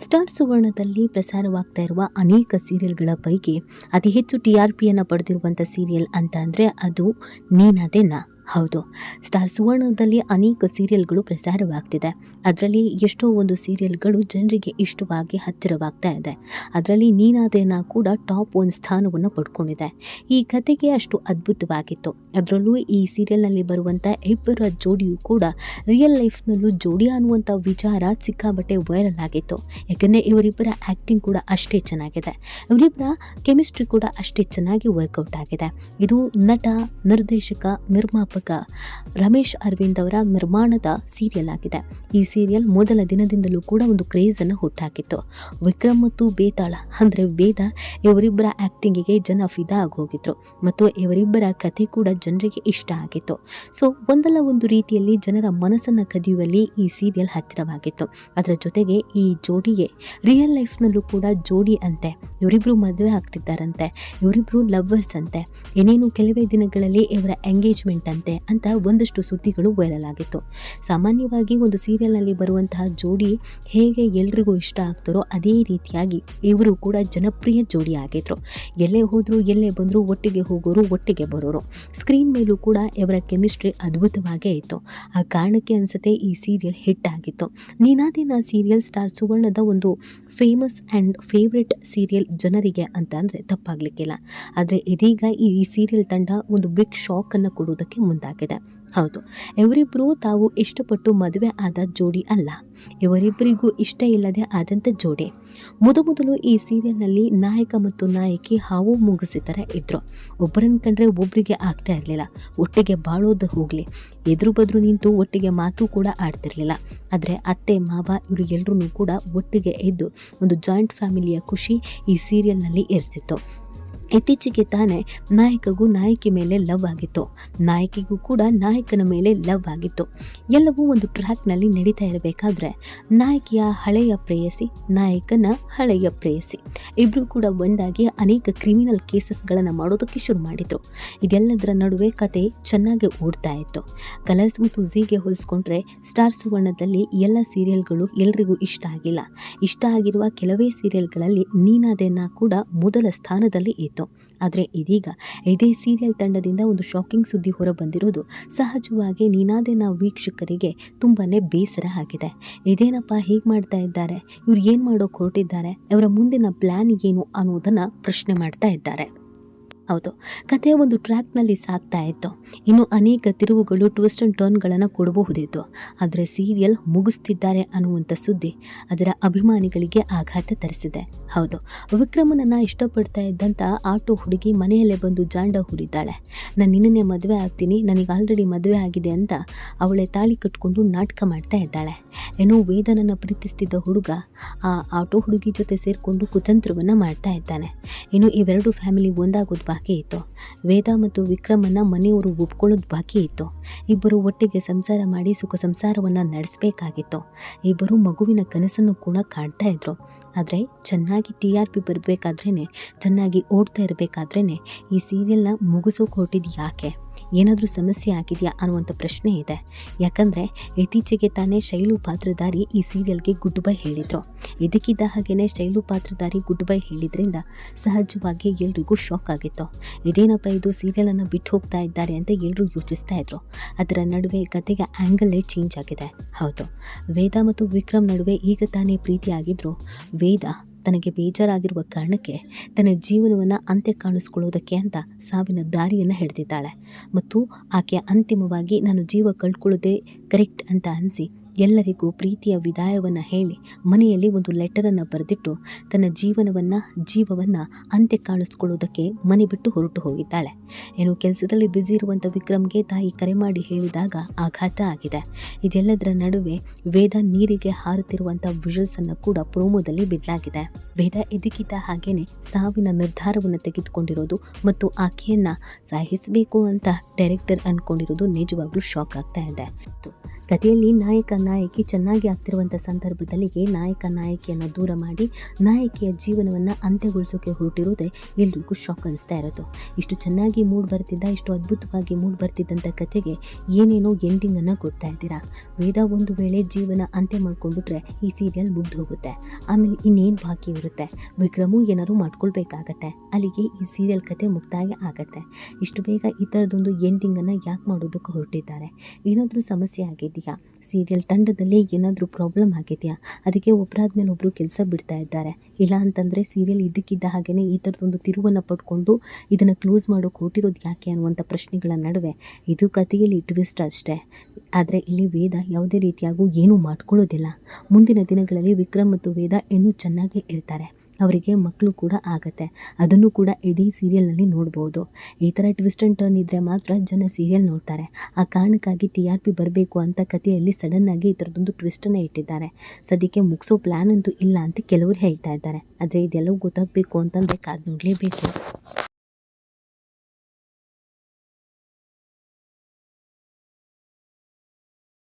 Star ಸುವರ್ಣದಲ್ಲಿ ಪ್ರಸಾರವಾಗ್ತಾ ಇರುವ ಅನೇಕ ಸೀರಿಯಲ್ಗಳ ಪೈಕಿ ಅತಿ ಹೆಚ್ಚು TRPಯನ್ನು ಪಡೆದಿರುವಂಥ ಸೀರಿಯಲ್ ಅಂತ ಅಂದರೆ ಅದು ನೀನಾದೆ ನಾ. ಹೌದು, ಸ್ಟಾರ್ ಸುವರ್ಣದಲ್ಲಿ ಅನೇಕ ಸೀರಿಯಲ್ಗಳು ಪ್ರಸಾರವಾಗ್ತಿದೆ. ಅದರಲ್ಲಿ ಎಷ್ಟೋ ಒಂದು ಸೀರಿಯಲ್ಗಳು ಜನರಿಗೆ ಇಷ್ಟವಾಗಿ ಹತ್ತಿರವಾಗ್ತಾ ಇದೆ. ಅದರಲ್ಲಿ ನೀನಾದೆ ನಾ ಕೂಡ ಟಾಪ್ 1 ಸ್ಥಾನವನ್ನು ಪಡ್ಕೊಂಡಿದೆ. ಈ ಕತೆಗೆ ಅಷ್ಟು ಅದ್ಭುತವಾಗಿತ್ತು. ಅದರಲ್ಲೂ ಈ ಸೀರಿಯಲ್ನಲ್ಲಿ ಬರುವಂಥ ಇಬ್ಬರ ಜೋಡಿಯು ಕೂಡ ರಿಯಲ್ ಲೈಫ್ನಲ್ಲೂ ಜೋಡಿ ಅನ್ನುವಂಥ ವಿಚಾರ ಸಿಕ್ಕಾಬಟ್ಟೆ ವೈರಲ್ ಆಗಿತ್ತು. ಯಾಕಂದರೆ ಇವರಿಬ್ಬರ ಆ್ಯಕ್ಟಿಂಗ್ ಕೂಡ ಅಷ್ಟೇ ಚೆನ್ನಾಗಿದೆ, ಇವರಿಬ್ಬರ ಕೆಮಿಸ್ಟ್ರಿ ಕೂಡ ಅಷ್ಟೇ ಚೆನ್ನಾಗಿ ವರ್ಕೌಟ್ ಆಗಿದೆ. ಇದು ನಟ, ನಿರ್ದೇಶಕ, ನಿರ್ಮಾಪಕ ರಮೇಶ್ ಅರವಿಂದ್ ಅವರ ನಿರ್ಮಾಣದ ಸೀರಿಯಲ್ ಆಗಿದೆ. ಈ ಸೀರಿಯಲ್ ಮೊದಲ ದಿನದಿಂದಲೂ ಕೂಡ ಒಂದು ಕ್ರೇಜನ್ನು ಹುಟ್ಟಾಕಿತ್ತು. ವಿಕ್ರಮ್ ಮತ್ತು ಬೇತಾಳ ಅಂದರೆ ವೇದ ಇವರಿಬ್ಬರ ಆ್ಯಕ್ಟಿಂಗಿಗೆ ಜನ ಫಿದಾ ಆಗೋಗಿದ್ರು ಮತ್ತು ಇವರಿಬ್ಬರ ಕಥೆ ಕೂಡ ಜನರಿಗೆ ಇಷ್ಟ ಆಗಿತ್ತು. ಸೊ ಒಂದಲ್ಲ ಒಂದು ರೀತಿಯಲ್ಲಿ ಜನರ ಮನಸ್ಸನ್ನು ಕದಿಯುವಲ್ಲಿ ಈ ಸೀರಿಯಲ್ ಹತ್ತಿರವಾಗಿತ್ತು. ಅದರ ಜೊತೆಗೆ ಈ ಜೋಡಿಗೆ ರಿಯಲ್ ಲೈಫ್ನಲ್ಲೂ ಕೂಡ ಜೋಡಿ ಅಂತೆ, ಇವರಿಬ್ಬರು ಮದುವೆ ಆಗ್ತಿದ್ದಾರಂತೆ, ಇವರಿಬ್ಬರು ಲವ್ವರ್ಸ್ ಅಂತೆ, ಏನೇನು ಕೆಲವೇ ದಿನಗಳಲ್ಲಿ ಇವರ ಎಂಗೇಜ್ಮೆಂಟ್ ಅಂತೆ ಅಂತ ಒಂದಷ್ಟು ಸುದ್ದಿಗಳು ವೈರಲ್ ಆಗಿತ್ತು. ಸಾಮಾನ್ಯವಾಗಿ ಒಂದು ಸೀರಿಯಲ್ನಲ್ಲಿ ಬರುವಂತಹ ಜೋಡಿ ಹೇಗೆ ಎಲ್ರಿಗೂ ಇಷ್ಟ ಆಗ್ತಾರೋ ಅದೇ ರೀತಿಯಾಗಿ ಇವರು ಕೂಡ ಜನಪ್ರಿಯ ಜೋಡಿ ಆಗಿದ್ರು. ಎಲ್ಲೇ ಹೋದ್ರು, ಎಲ್ಲೇ ಬಂದ್ರು ಒಟ್ಟಿಗೆ ಹೋಗೋರು, ಒಟ್ಟಿಗೆ ಬರೋರು. ಸ್ಕ್ರೀನ್ ಮೇಲೂ ಕೂಡ ಇವರ ಕೆಮಿಸ್ಟ್ರಿ ಅದ್ಭುತವಾಗೇ ಇತ್ತು. ಆ ಕಾರಣಕ್ಕೆ ಅನ್ಸುತ್ತೆ ಈ ಸೀರಿಯಲ್ ಹಿಟ್ ಆಗಿತ್ತು. ನೀನಾದೆ ನಾ ಸೀರಿಯಲ್ ಸ್ಟಾರ್ ಸುವರ್ಣದ ಒಂದು ಫೇಮಸ್ ಆ್ಯಂಡ್ ಫೇವ್ರೆಟ್ ಸೀರಿಯಲ್ ಜನರಿಗೆ ಅಂತ ಅಂದರೆ ತಪ್ಪಾಗಲಿಕ್ಕಿಲ್ಲ. ಆದರೆ ಇದೀಗ ಈ ಸೀರಿಯಲ್ ತಂಡ ಒಂದು ಬಿಗ್ ಶಾಕ್ ಅನ್ನು ಕೊಡುವುದಕ್ಕೆ ಮುಂದಾಗಿದೆ. ಹೌದು, ಇವರಿಬ್ಬರು ತಾವು ಇಷ್ಟಪಟ್ಟು ಮದುವೆ ಆದ ಜೋಡಿ ಅಲ್ಲ, ಇವರಿಬ್ಬರಿಗೂ ಇಷ್ಟ ಇಲ್ಲದೆ ಆದಂಥ ಜೋಡಿ. ಮೊದಲು ಈ ಸೀರಿಯಲ್ನಲ್ಲಿ ನಾಯಕ ಮತ್ತು ನಾಯಕಿ ಹಾವು ಮುಗಿಸಿ ಥರ ಇದ್ರು. ಒಬ್ಬರನ್ನು ಕಂಡ್ರೆ ಒಬ್ಬರಿಗೆ ಆಗ್ತಾ ಇರಲಿಲ್ಲ. ಒಟ್ಟಿಗೆ ಬಾಳೋದು ಹೋಗಲಿ, ಎದುರು ಬದ್ರು ನಿಂತು ಒಟ್ಟಿಗೆ ಮಾತು ಕೂಡ ಆಡ್ತಿರ್ಲಿಲ್ಲ. ಆದರೆ ಅತ್ತೆ ಮಾವ ಇವರು ಎಲ್ಲರೂ ಕೂಡ ಒಟ್ಟಿಗೆ ಇದ್ದು ಒಂದು ಜಾಯಿಂಟ್ ಫ್ಯಾಮಿಲಿಯ ಖುಷಿ ಈ ಸೀರಿಯಲ್ನಲ್ಲಿ ಇರ್ತಿತ್ತು. ಇತ್ತೀಚೆಗೆ ತಾನೇ ನಾಯಕಗೂ ನಾಯಕಿ ಮೇಲೆ ಲವ್ ಆಗಿತ್ತು, ನಾಯಕಿಗೂ ಕೂಡ ನಾಯಕನ ಮೇಲೆ ಲವ್ ಆಗಿತ್ತು. ಎಲ್ಲವೂ ಒಂದು ಟ್ರ್ಯಾಕ್ನಲ್ಲಿ ನಡೀತಾ ಇರಬೇಕಾದ್ರೆ ನಾಯಕಿಯ ಹಳೆಯ ಪ್ರೇಯಸಿ, ನಾಯಕನ ಹಳೆಯ ಪ್ರೇಯಸಿ ಇಬ್ಬರು ಕೂಡ ಒಂದಾಗಿ ಅನೇಕ ಕ್ರಿಮಿನಲ್ ಕೇಸಸ್ಗಳನ್ನು ಮಾಡೋದಕ್ಕೆ ಶುರು ಮಾಡಿದರು. ಇದೆಲ್ಲದರ ನಡುವೆ ಕತೆ ಚೆನ್ನಾಗಿ ಓಡ್ತಾ ಇತ್ತು. ಕಲರ್ಸ್ ಮತ್ತು ಝೀಗೆ ಹೋಲಿಸ್ಕೊಂಡ್ರೆ ಸ್ಟಾರ್ ಸುವರ್ಣದಲ್ಲಿ ಎಲ್ಲ ಸೀರಿಯಲ್ಗಳು ಎಲ್ರಿಗೂ ಇಷ್ಟ ಆಗಿಲ್ಲ. ಇಷ್ಟ ಆಗಿರುವ ಕೆಲವೇ ಸೀರಿಯಲ್ಗಳಲ್ಲಿ ನೀನಾದೆ ನಾ ಕೂಡ ಮೊದಲ ಸ್ಥಾನದಲ್ಲಿ ಇತ್ತು. ಆದರೆ ಇದೀಗ ಇದೇ ಸೀರಿಯಲ್ ತಂಡದಿಂದ ಒಂದು ಶಾಕಿಂಗ್ ಸುದ್ದಿ ಹೊರಬಂದಿರೋದು ಸಹಜವಾಗಿ ನೀನಾದೆ ನಾ ವೀಕ್ಷಕರಿಗೆ ತುಂಬಾ ಬೇಸರ ಆಗಿದೆ. ಇದೇನಪ್ಪ ಹೀಗೆ ಮಾಡ್ತಾ ಇದ್ದಾರೆ, ಇವ್ರು ಏನು ಮಾಡೋಕೆ ಹೊರಟಿದ್ದಾರೆ, ಇವರ ಮುಂದಿನ ಪ್ಲ್ಯಾನ್ ಏನು ಅನ್ನೋದನ್ನು ಪ್ರಶ್ನೆ ಮಾಡ್ತಾ ಇದ್ದಾರೆ. ಹೌದು, ಕಥೆಯ ಒಂದು ಟ್ರ್ಯಾಕ್ನಲ್ಲಿ ಸಾಗ್ತಾ ಇತ್ತು. ಇನ್ನು ಅನೇಕ ತಿರುವುಗಳು, ಟ್ವಿಸ್ಟ್ ಆ್ಯಂಡ್ ಟರ್ನ್ಗಳನ್ನು ಕೊಡಬಹುದಿತ್ತು. ಆದರೆ ಸೀರಿಯಲ್ ಮುಗಿಸ್ತಿದ್ದಾರೆ ಅನ್ನುವಂಥ ಸುದ್ದಿ ಅದರ ಅಭಿಮಾನಿಗಳಿಗೆ ಆಘಾತ ತರಿಸಿದೆ. ಹೌದು, ವಿಕ್ರಮನನ್ನು ಇಷ್ಟಪಡ್ತಾ ಇದ್ದಂಥ ಆಟೋ ಹುಡುಗಿ ಮನೆಯಲ್ಲೇ ಬಂದು ಜಾಂಡ ಹೂಡಿದ್ದಾಳೆ. ನಾನು ನಿನ್ನೆ ಮದುವೆ ಆಗ್ತೀನಿ, ನನಗೆ ಆಲ್ರೆಡಿ ಮದುವೆ ಆಗಿದೆ ಅಂತ ಅವಳೇ ತಾಳಿ ಕಟ್ಕೊಂಡು ನಾಟಕ ಮಾಡ್ತಾ ಇದ್ದಾಳೆ. ಏನೋ ವೇದನನ್ನು ಪ್ರೀತಿಸ್ತಿದ್ದ ಹುಡುಗ ಆ ಆಟೋ ಹುಡುಗಿ ಜೊತೆ ಸೇರಿಕೊಂಡು ಕುತಂತ್ರವನ್ನು ಮಾಡ್ತಾ ಇದ್ದಾನೆ. ಇನ್ನು ಇವೆರಡು ಫ್ಯಾಮಿಲಿ ಒಂದಾಗೋದು ಬಾಕಿ ಇತ್ತು. ವೇದ ಮತ್ತು ವಿಕ್ರಮನ್ನ ಮನೆಯವರು ಒಪ್ಕೊಳ್ಳೋದು ಬಾಕಿ ಇತ್ತು. ಇಬ್ಬರು ಒಟ್ಟಿಗೆ ಸಂಸಾರ ಮಾಡಿ ಸುಖ ಸಂಸಾರವನ್ನು ನಡೆಸಬೇಕಾಗಿತ್ತು. ಇಬ್ಬರು ಮಗುವಿನ ಕನಸನ್ನು ಕೂಡ ಕಾಣ್ತಾ ಇದ್ರು. ಆದರೆ ಚೆನ್ನಾಗಿ TRP ಬರಬೇಕಾದ್ರೇ, ಚೆನ್ನಾಗಿ ಓಡ್ತಾ ಇರಬೇಕಾದ್ರೇ ಈ ಸೀರಿಯಲ್ನ ಮುಗಿಸೋಕೆ ಹೊರಟಿದ್ದು ಯಾಕೆ? ಏನಾದರೂ ಸಮಸ್ಯೆ ಆಗಿದೆಯಾ ಅನ್ನುವಂಥ ಪ್ರಶ್ನೆ ಇದೆ. ಯಾಕಂದರೆ ಇತ್ತೀಚೆಗೆ ತಾನೇ ಶೈಲು ಪಾತ್ರಧಾರಿ ಈ ಸೀರಿಯಲ್ಗೆ ಗುಡ್ ಬೈ ಹೇಳಿದರು. ಇದಕ್ಕಿದ್ದ ಹಾಗೆಯೇ ಶೈಲು ಪಾತ್ರಧಾರಿ ಗುಡ್ ಬೈ ಹೇಳಿದ್ರಿಂದ ಸಹಜವಾಗಿ ಎಲ್ರಿಗೂ ಶಾಕ್ ಆಗಿತ್ತು. ಇದೇನಪ್ಪ ಇದು, ಸೀರಿಯಲನ್ನು ಬಿಟ್ಟು ಹೋಗ್ತಾ ಇದ್ದಾರೆ ಅಂತ ಎಲ್ಲರೂ ಯೋಚಿಸ್ತಾ ಇದ್ರು. ಅದರ ನಡುವೆ ಕತೆಗೆ ಆ್ಯಂಗಲೇ ಚೇಂಜ್ ಆಗಿದೆ. ಹೌದು, ವೇದ ಮತ್ತು ವಿಕ್ರಮ್ ನಡುವೆ ಈಗ ತಾನೇ ಪ್ರೀತಿ ಆಗಿದ್ರು. ವೇದ ತನಗೆ ಬೇಜಾರಾಗಿರುವ ಕಾರಣಕ್ಕೆ ತನ್ನ ಜೀವನವನ್ನು ಅಂತ್ಯ ಕಾಣಿಸ್ಕೊಳ್ಳೋದಕ್ಕೆ ಅಂತ ಸಾವಿನ ದಾರಿಯನ್ನು ಹಿಡಿದಿದ್ದಾಳೆ ಮತ್ತು ಆಕೆ ಅಂತಿಮವಾಗಿ ನಾನು ಜೀವ ಕಳ್ಕೊಳ್ಳೋದೇ ಕರೆಕ್ಟ್ ಅಂತ ಅನಿಸಿ ಎಲ್ಲರಿಗೂ ಪ್ರೀತಿಯ ವಿದಾಯವನ್ನು ಹೇಳಿ ಮನೆಯಲ್ಲಿ ಒಂದು ಲೆಟರನ್ನು ಬರೆದಿಟ್ಟು ತನ್ನ ಜೀವವನ್ನು ಅಂತ್ಯ ಕಾಣಿಸ್ಕೊಳ್ಳೋದಕ್ಕೆ ಮನೆ ಬಿಟ್ಟು ಹೊರಟು ಹೋಗಿದ್ದಾಳೆ. ಏನು ಕೆಲಸದಲ್ಲಿ ಬ್ಯುಸಿ ಇರುವಂಥ ವಿಕ್ರಮ್ಗೆ ತಾಯಿ ಕರೆ ಮಾಡಿ ಹೇಳಿದಾಗ ಆಘಾತ ಆಗಿದೆ. ಇದೆಲ್ಲದರ ನಡುವೆ ವೇದ ನೀರಿಗೆ ಹಾರುತ್ತಿರುವಂಥ ವಿಜುವಲ್ಸನ್ನು ಕೂಡ ಪ್ರೋಮೋದಲ್ಲಿ ಬಿಡಲಾಗಿದೆ. ವೇದ ಇದಕ್ಕಿದ್ದ ಹಾಗೇನೆ ಸಾವಿನ ನಿರ್ಧಾರವನ್ನು ತೆಗೆದುಕೊಂಡಿರೋದು ಮತ್ತು ಆಕೆಯನ್ನು ಸಾಯಿಸಬೇಕು ಅಂತ ಡೈರೆಕ್ಟರ್ ಅಂದ್ಕೊಂಡಿರೋದು ನಿಜವಾಗ್ಲೂ ಶಾಕ್ ಆಗ್ತಾ ಇದೆ. ಕಥೆಯಲ್ಲಿ ನಾಯಕ ನಾಯಕಿ ಚೆನ್ನಾಗಿ ಆಗ್ತಿರುವಂಥ ಸಂದರ್ಭದಲ್ಲಿ ನಾಯಕಿಯನ್ನು ದೂರ ಮಾಡಿ ನಾಯಕಿಯ ಜೀವನವನ್ನು ಅಂತ್ಯಗೊಳಿಸೋಕೆ ಹೊರಟಿರೋದೇ ಎಲ್ರಿಗೂ ಶಾಕ್ ಅನಿಸ್ತಾ ಇರೋದು. ಇಷ್ಟು ಚೆನ್ನಾಗಿ ಇಷ್ಟು ಅದ್ಭುತವಾಗಿ ಮೂಡ್ ಬರ್ತಿದ್ದಂಥ ಕಥೆಗೆ ಏನೇನೋ ಎಂಡಿಂಗನ್ನು ಕೊಡ್ತಾ ಇದ್ದೀರಾ. ವೇದ ಒಂದು ವೇಳೆ ಜೀವನ ಅಂತ್ಯ ಮಾಡ್ಕೊಂಡ್ಬಿಟ್ರೆ ಈ ಸೀರಿಯಲ್ ಮುಗ್ದು ಹೋಗುತ್ತೆ. ಆಮೇಲೆ ಇನ್ನೇನು ಬಾಕಿ ಇರುತ್ತೆ, ವಿಕ್ರಮು ಏನಾದ್ರು ಮಾಡ್ಕೊಳ್ಬೇಕಾಗತ್ತೆ. ಅಲ್ಲಿಗೆ ಈ ಸೀರಿಯಲ್ ಕತೆ ಮುಕ್ತಾಯ ಆಗತ್ತೆ. ಇಷ್ಟು ಬೇಗ ಈ ಥರದೊಂದು ಎಂಡಿಂಗನ್ನು ಯಾಕೆ ಮಾಡೋದಕ್ಕೆ ಹೊರಟಿದ್ದಾರೆ? ಏನಾದರೂ ಸಮಸ್ಯೆ ಆಗಿದೆಯಾ? ಸೀರಿಯಲ್ ತಂಡದಲ್ಲಿ ಏನಾದರೂ ಪ್ರಾಬ್ಲಮ್ ಆಗಿದೆಯಾ? ಅದಕ್ಕೆ ಒಬ್ಬರಾದ್ಮೇಲೆ ಒಬ್ಬರು ಕೆಲಸ ಬಿಡ್ತಾ ಇದ್ದಾರೆ. ಇಲ್ಲ ಅಂತಂದರೆ ಸೀರಿಯಲ್ ಇದ್ದಕ್ಕಿದ್ದ ಹಾಗೆಯೇ ಈ ಥರದೊಂದು ತಿರುವನ್ನು ಪಡ್ಕೊಂಡು ಇದನ್ನು ಕ್ಲೋಸ್ ಮಾಡೋಕೆ ಹೊರಟಿರೋದು ಯಾಕೆ ಅನ್ನುವಂಥ ಪ್ರಶ್ನೆಗಳ ನಡುವೆ ಇದು ಕಥೆಯಲ್ಲಿ ಟ್ವಿಸ್ಟ್ ಅಷ್ಟೇ. ಆದರೆ ಇಲ್ಲಿ ವೇದ ಯಾವುದೇ ರೀತಿಯಾಗೂ ಏನೂ ಮಾಡ್ಕೊಳ್ಳೋದಿಲ್ಲ. ಮುಂದಿನ ದಿನಗಳಲ್ಲಿ ವಿಕ್ರಮ್ ಮತ್ತು ವೇದ ಇನ್ನೂ ಚೆನ್ನಾಗೇ ಇರ್ತಾರೆ. ಅವರಿಗೆ ಮಕ್ಕಳು ಕೂಡ ಆಗತ್ತೆ. ಅದನ್ನು ಕೂಡ ಇಡೀ ಸೀರಿಯಲ್ನಲ್ಲಿ ನೋಡ್ಬೋದು. ಈ ಥರ ಟ್ವಿಸ್ಟ್ ಆ್ಯಂಡ್ ಟರ್ನ್ ಇದ್ದರೆ ಮಾತ್ರ ಜನ ಸೀರಿಯಲ್ ನೋಡ್ತಾರೆ. ಆ ಕಾರಣಕ್ಕಾಗಿ TRP ಬರಬೇಕು ಅಂತ ಕಥೆಯಲ್ಲಿ ಸಡನ್ನಾಗಿ ಈ ಥರದೊಂದು ಟ್ವಿಸ್ಟನ್ನು ಇಟ್ಟಿದ್ದಾರೆ. ಸದ್ಯಕ್ಕೆ ಮುಗಿಸೋ ಪ್ಲ್ಯಾನ್ ಅಂತೂ ಇಲ್ಲ ಅಂತ ಕೆಲವರು ಹೇಳ್ತಾ ಇದ್ದಾರೆ. ಆದರೆ ಇದೆಲ್ಲವೂ ಗೊತ್ತಾಗಬೇಕು ಅಂತಂದರೆ ಕಾದು ನೋಡಲೇಬೇಕು.